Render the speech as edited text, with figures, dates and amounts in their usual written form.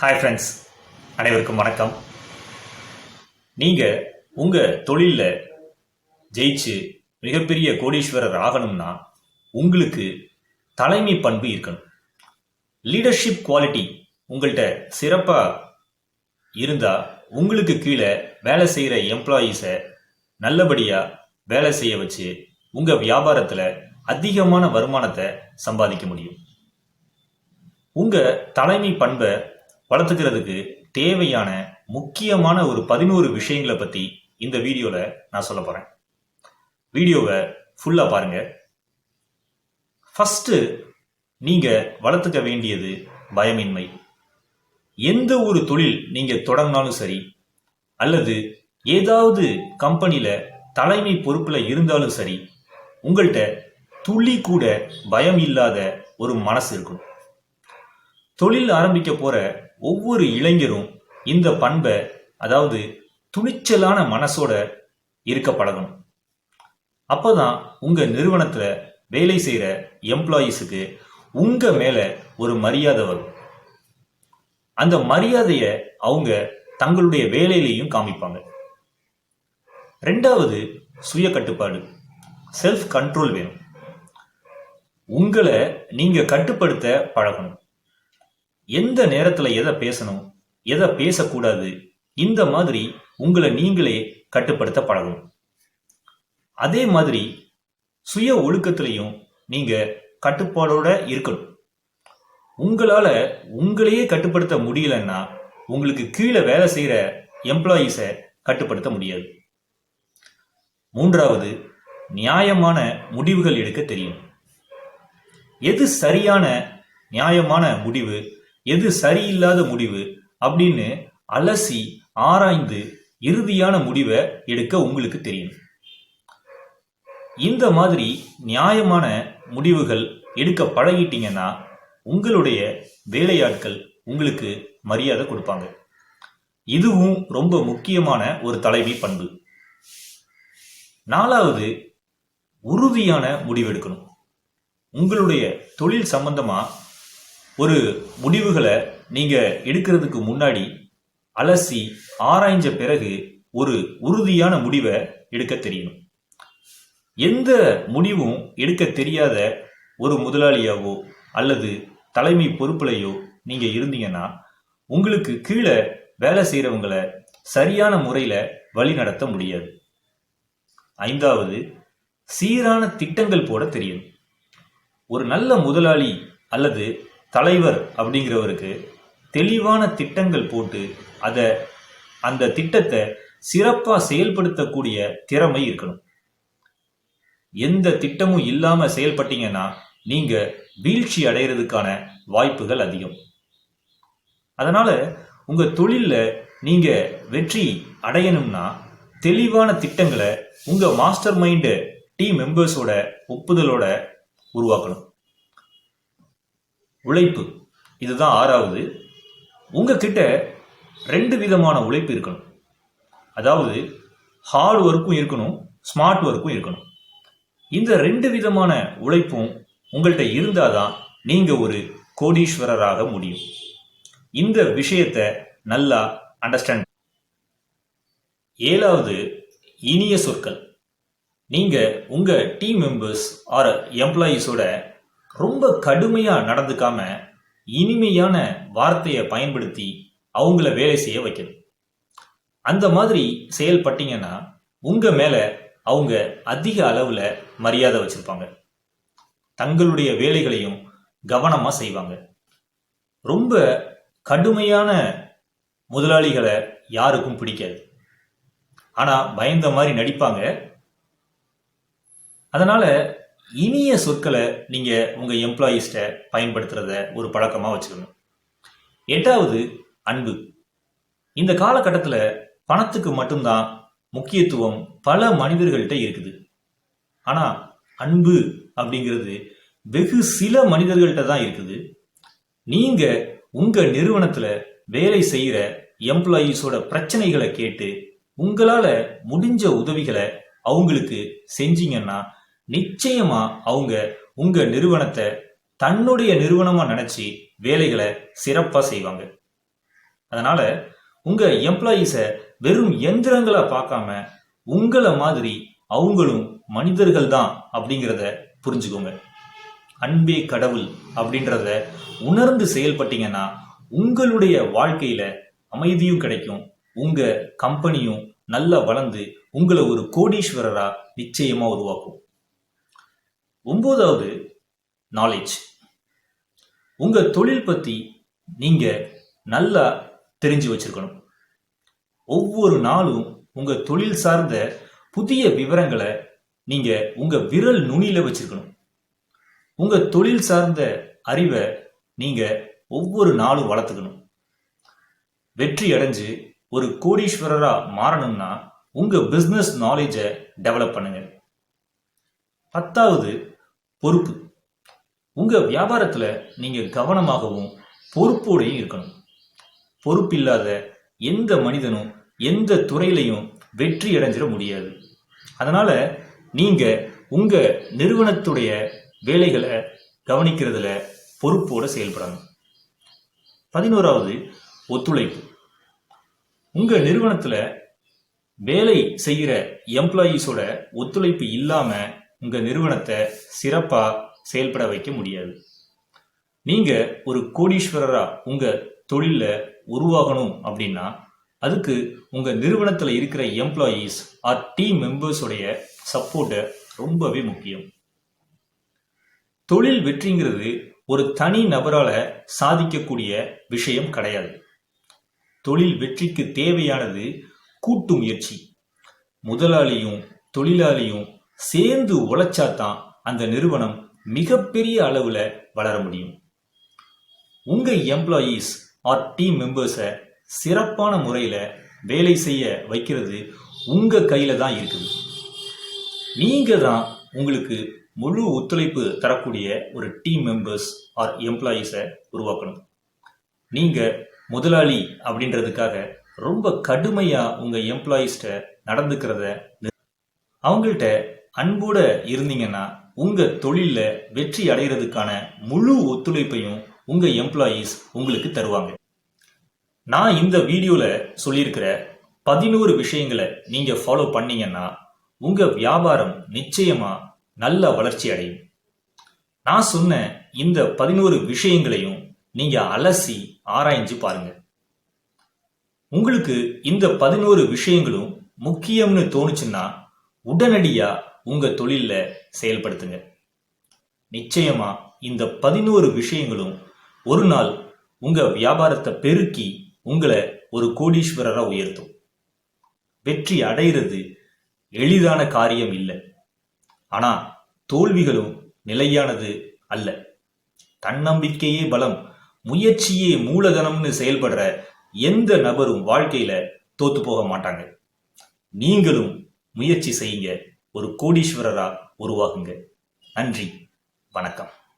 Hi friends, அனைவருக்கும் வணக்கம். நீங்கள் உங்கள் தொழிலில் ஜெயிச்சு மிகப்பெரிய கோடீஸ்வரர் ஆகணும்னா உங்களுக்கு தலைமை பண்பு இருக்கணும். லீடர்ஷிப் குவாலிட்டி உங்கள்கிட்ட சிறப்பாக இருந்தால் உங்களுக்கு கீழே வேலை செய்கிற எம்ப்ளாயீஸை நல்லபடியாக வேலை செய்ய வச்சு உங்கள் வியாபாரத்தில் அதிகமான வருமானத்தை சம்பாதிக்க முடியும். உங்கள் தலைமை பண்பை வளர்த்துக்கிறதுக்கு தேவையான முக்கியமான ஒரு 11 விஷயங்களை பற்றி இந்த வீடியோவில் நான் சொல்ல போகிறேன். வீடியோவை ஃபுல்லாக பாருங்கள். ஃபஸ்ட்டு நீங்கள் வளர்த்துக்க வேண்டியது பயமின்மை. எந்த ஒரு தொழில் நீங்கள் தொடங்கினாலும் சரி, அல்லது ஏதாவது கம்பெனியில் தலைமை பொறுப்பில் இருந்தாலும் சரி, உங்கள்கிட்ட துளி கூட பயம் இல்லாத ஒரு மனசு இருக்கணும். தொழில் ஆரம்பிக்க போகிற ஒவ்வொரு இளைஞரும் இந்த பண்பை, அதாவது துணிச்சலான மனசோட இருக்க பழகணும். அப்போதான் உங்கள் நிறுவனத்தில் வேலை செய்கிற எம்ப்ளாயீஸுக்கு உங்கள் மேலே ஒரு மரியாதை வரும். அந்த மரியாதையை அவங்க தங்களுடைய வேலையிலையும் காமிப்பாங்க. ரெண்டாவது, சுய கட்டுப்பாடு, செல்ஃப் கண்ட்ரோல் வேணும். உங்களை நீங்கள் கட்டுப்படுத்த பழகணும். எந்த நேரத்தில் எதை பேசணும், எதை பேசக்கூடாது, இந்த மாதிரி உங்களை நீங்களே கட்டுப்படுத்த பழகணும். அதே மாதிரி சுய ஒழுக்கத்திலையும் நீங்கள் கட்டுப்பாடோட இருக்கணும். உங்களால் உங்களையே கட்டுப்படுத்த முடியலன்னா உங்களுக்கு கீழே வேலை செய்கிற எம்ப்ளாயீஸை கட்டுப்படுத்த முடியாது. மூன்றாவது, நியாயமான முடிவுகள் எடுக்க தெரியும். எது சரியான நியாயமான முடிவு, எது சரியில்லாத முடிவு அப்படின்னு அலசி ஆராய்ந்து இறுதியான முடிவை எடுக்க உங்களுக்கு தெரியும். இந்த மாதிரி நியாயமான முடிவுகள் எடுக்க பழகிட்டீங்கன்னா உங்களுடைய வேலையாட்கள் உங்களுக்கு மரியாதை கொடுப்பாங்க. இதுவும் ரொம்ப முக்கியமான ஒரு தலைவி பண்பு. நாலாவது, உறுதியான முடிவெடுக்கணும். உங்களுடைய தொழில் சம்பந்தமா ஒரு முடிவுகளை நீங்க எடுக்கிறதுக்கு முன்னாடி அலசி ஆராய்ஞ்ச பிறகு ஒரு உறுதியான முடிவை எடுக்க தெரியணும். எந்த முடிவும் எடுக்க தெரியாத ஒரு முதலாளியாவோ அல்லது தலைமை பொறுப்புலையோ நீங்க இருந்தீங்கன்னா உங்களுக்கு கீழே வேலை செய்யறவங்களை சரியான முறையில வழி நடத்த முடியாது. ஐந்தாவது, சீரான திட்டங்கள் போட தெரியும். ஒரு நல்ல முதலாளி அல்லது தலைவர் அப்படிங்கிறவருக்கு தெளிவான திட்டங்கள் போட்டு அந்த திட்டத்தை சிறப்பாக செயல்படுத்தக்கூடிய திறமை இருக்கணும். எந்த திட்டமும் இல்லாம செயல்பட்டீங்கன்னா நீங்க வீழ்ச்சி அடைகிறதுக்கான வாய்ப்புகள் அதிகம். அதனால உங்க தொழில்ல நீங்க வெற்றி அடையணும்னா தெளிவான திட்டங்களை உங்க மாஸ்டர் மைண்ட் டீம் மெம்பர்ஸோட ஒப்புதலோட உருவாக்கணும். உழைப்பு, இதுதான் ஆறாவது. உங்ககிட்ட 2 விதமான உழைப்பு இருக்கணும். அதாவது ஹார்ட் ஒர்க்கும் இருக்கணும், ஸ்மார்ட் ஒர்க்கும் இருக்கணும். இந்த 2 விதமான உழைப்பும் உங்கள்கிட்ட இருந்தாதான் நீங்க ஒரு கோடீஸ்வரராக முடியும். இந்த விஷயத்தை நல்லா அண்டர்ஸ்டாண்ட். ஏழாவது, இனிய சொற்கள். நீங்க உங்க டீம் மெம்பர்ஸ் ஆர் எம்ப்ளாயீஸோட ரொம்ப கடுமையா நடந்துக்காம இனிமையான வார்த்தையை பயன்படுத்தி அவங்கள வேலை செய்ய வைக்கணும். அந்த மாதிரி செயல்பட்டீங்கன்னா உங்க மேல அவங்க அதிக அளவுல மரியாதை வச்சிருப்பாங்க. தங்களுடைய வேலைகளையும் கவனமா செய்வாங்க. ரொம்ப கடுமையான முதலாளிகளை யாருக்கும் பிடிக்காது. ஆனா பயந்த மாதிரி நடிப்பாங்க. அதனால இனிய சொற்களை நீங்க உங்க எம்ப்ளாயீஸ்ட பயன்படுத்துறத ஒரு பழக்கமா வச்சுக்கணும். எட்டாவது, அன்பு. இந்த காலகட்டத்தில் பணத்துக்கு மட்டும்தான் முக்கியத்துவம் பல மனிதர்கள்ட்ட இருக்குது. ஆனா அன்பு அப்படிங்கிறது வெகு சில மனிதர்கள்ட்ட தான் இருக்குது. நீங்க உங்க நிறுவனத்துல வேலை செய்யற எம்ப்ளாயீஸோட பிரச்சனைகளை கேட்டு உங்களால முடிஞ்ச உதவிகளை அவங்களுக்கு செஞ்சீங்கன்னா நிச்சயமா அவங்க உங்க நிறுவனத்தை தன்னுடைய நிறுவனமா நினைச்சு வேலைகளை சிறப்பா செய்வாங்க. அதனால உங்க எம்ப்ளாயீஸை வெறும் எந்திரங்களா பார்க்காம உங்களை மாதிரி அவங்களும் மனிதர்கள் தான் அப்படிங்கிறத புரிஞ்சுக்கோங்க. அன்பே கடவுள் அப்படின்றத உணர்ந்து செயல்பட்டீங்கன்னா உங்களுடைய வாழ்க்கையில அமைதியும் கிடைக்கும், உங்க கம்பெனியும் நல்லா வளர்ந்து உங்களை ஒரு கோடீஸ்வரரா நிச்சயமா உருவாக்கும். 9வது, நாலேஜ். உங்க தொழில் பத்தி நீங்க நல்லா தெரிஞ்சு வச்சிருக்கணும். ஒவ்வொரு நாளும் உங்க தொழில் சார்ந்த புதிய விவரங்களை நீங்க உங்க விரல் நுனியில வச்சிருக்கணும். உங்க தொழில் சார்ந்த அறிவை நீங்க ஒவ்வொரு நாளும் வளர்த்துக்கணும். வெற்றி அடைஞ்சு ஒரு கோடீஸ்வரரா மாறணும்னா உங்க பிசினஸ் நாலேஜை டெவலப் பண்ணுங்க. 10வது, பொறுப்பு. உங்க வியாபாரத்துல நீங்க கவனமாகவும் பொறுப்போடையும் இருக்கணும். பொறுப்பில்லாத எந்த மனிதனும் எந்த துறையிலையும் வெற்றி அடைஞ்சிட முடியாது. அதனால நீங்க உங்க நிறுவனத்துடைய வேலைகளை கவனிக்கிறதுல பொறுப்போட செயல்படணும். 11வது, ஒத்துழைப்பு. உங்க நிறுவனத்துல வேலை செய்கிற எம்ப்ளாயீஸோட ஒத்துழைப்பு இல்லாம உங்க நிறுவனத்தை சிறப்பா செயல்பட வைக்க முடியாது. நீங்க ஒரு கோடீஸ்வரரா உங்க தொழில உருவாகணும் அப்படின்னா அதுக்கு உங்க நிறுவனத்துல இருக்கிற எம்ப்ளாயீஸ் ஆர் டீம் மெம்பர்ஸோடைய சப்போர்ட் ரொம்பவே முக்கியம். தொழில் வெற்றிங்கிறது ஒரு தனி நபரால சாதிக்கக்கூடிய விஷயம் கிடையாது. தொழில் வெற்றிக்கு தேவையானது கூட்டு முயற்சி. முதலாளியும் தொழிலாளியும் சேர்ந்து உழைச்சாதான் அந்த நிறுவனம் மிகப்பெரிய அளவுல வளர முடியும். உங்க எம்ப்ளாயீஸ் ஆர் டீம் மெம்பர்ஸை சிறப்பான முறையில வேலை செய்ய வைக்கிறது உங்க கையில தான் இருக்குது. நீங்க தான் உங்களுக்கு முழு ஒத்துழைப்பு தரக்கூடிய ஒரு டீம் மெம்பர்ஸ் ஆர் எம்ப்ளாயீஸை உருவாக்கணும். நீங்க முதலாளி அப்படின்றதுக்காக ரொம்ப கடுமையா உங்க எம்ப்ளாயீஸ்ட நடந்துக்கிறத அவங்கள்ட்ட அன்போட இருந்தீங்கன்னா உங்க தொழில வெற்றி அடைகிறதுக்கான முழு ஒத்துழைப்பையும் உங்க எம்ப்ளாயீஸ் உங்களுக்கு தருவாங்க. நான் இந்த வீடியோல சொல்லியிருக்கிற 11 விஷயங்களை நீங்க ஃபாலோ பண்ணீங்கன்னா உங்க வியாபாரம் நிச்சயமா நல்ல வளர்ச்சி அடையும். நான் சொன்ன இந்த 11 விஷயங்களையும் நீங்க அலசி ஆராய்ஞ்சு பாருங்க. உங்களுக்கு இந்த 11 விஷயங்களும் முக்கியம்னு தோணுச்சுன்னா உடனடியா உங்க தொழில செயல்படுத்துங்க. நிச்சயமா இந்த 11 விஷயங்களும் ஒரு நாள் உங்க வியாபாரத்தை பெருக்கி உங்களை ஒரு கோடீஸ்வரரா உயர்த்தும். வெற்றி அடைகிறது எளிதான காரியம் இல்லை. ஆனா தோல்விகளும் நிலையானது அல்ல. தன்னம்பிக்கையே பலம், முயற்சியே மூலதனம்னு செயல்படுற எந்த நபரும் வாழ்க்கையில தோத்து போக மாட்டாங்க. நீங்களும் முயற்சி செய்யுங்க, ஒரு கோடீஸ்வரரா உருவாகுங்க. நன்றி, வணக்கம்.